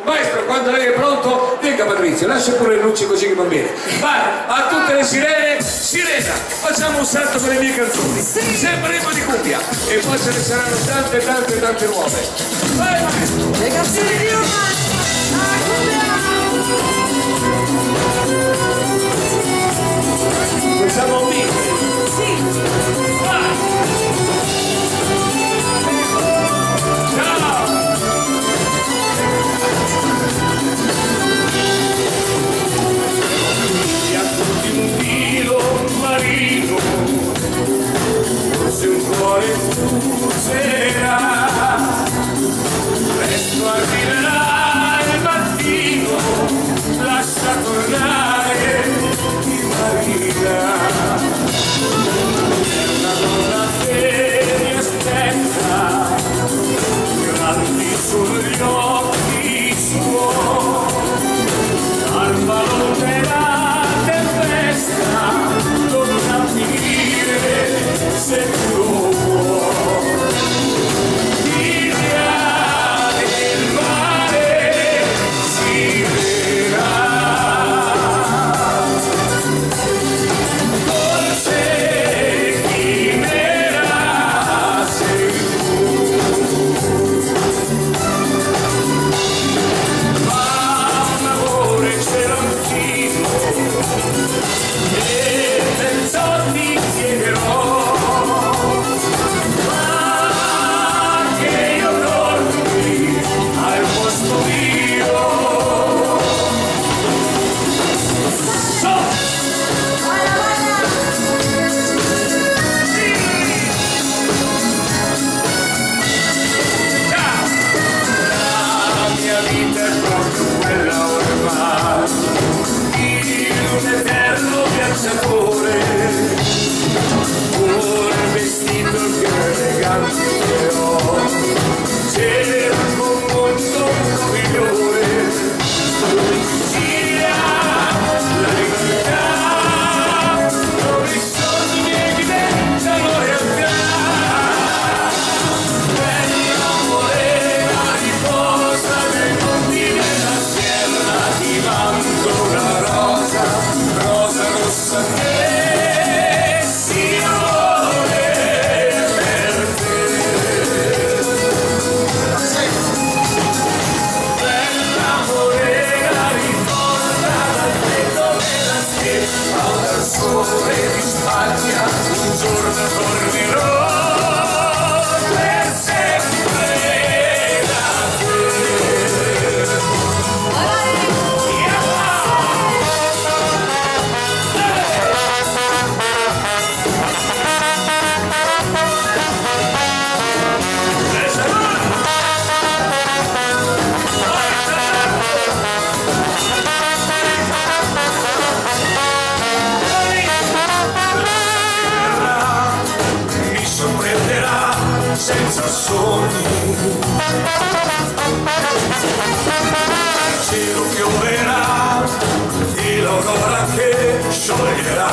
Maestro, quando lei è pronto, dica Patrizio, lascia pure le luci così che va bene. Vai, a tutte le sirene, sirena, facciamo un salto con le mie canzoni. Sembreremo di cumbia e poi ce ne saranno tante nuove. Vai maestro! Le canzoni di Romano, a cumbia! Facciamo un mix. Sì. Vai! Ciao! E a tutti un filo marino, forse un cuore fuserà, presto arriverà il mattino, lascia tornare di Marina. È una donna che mi aspetta, grandi sugli occhi suoi, al ballo della tempesta non capire se tu vuoi. Il mare del mare si vedrà, forse chimerà sei tu, ma un amore c'era anch'io e perciò ti chiederò, ma che io dormi al posto mio. So! Balla, balla! Ciao! La mia vita è proprio quella ormai, di un eterno viaggiatore, un vestito più elegante che ho, cerco un mondo migliore, Sicilia, la libertà, dove i sogni diventano realtà. Bell'amore, la riposa dei monti della sierra, ti mando una rosa, rosa rossa che si vuole per te. Bell'amore, la riposa dal tetto della schiena, dal sole di Spagna, un giorno tornerò per sempre da te. Mi sorprenderà senza sogni, il cielo pioverà e l'aurora che scioglierà.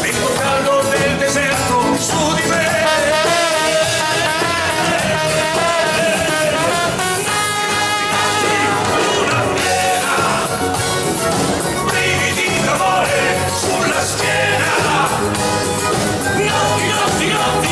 Il caldo del deserto su di me, una piena, brividi d'amore sulla schiena, notti, notti, notti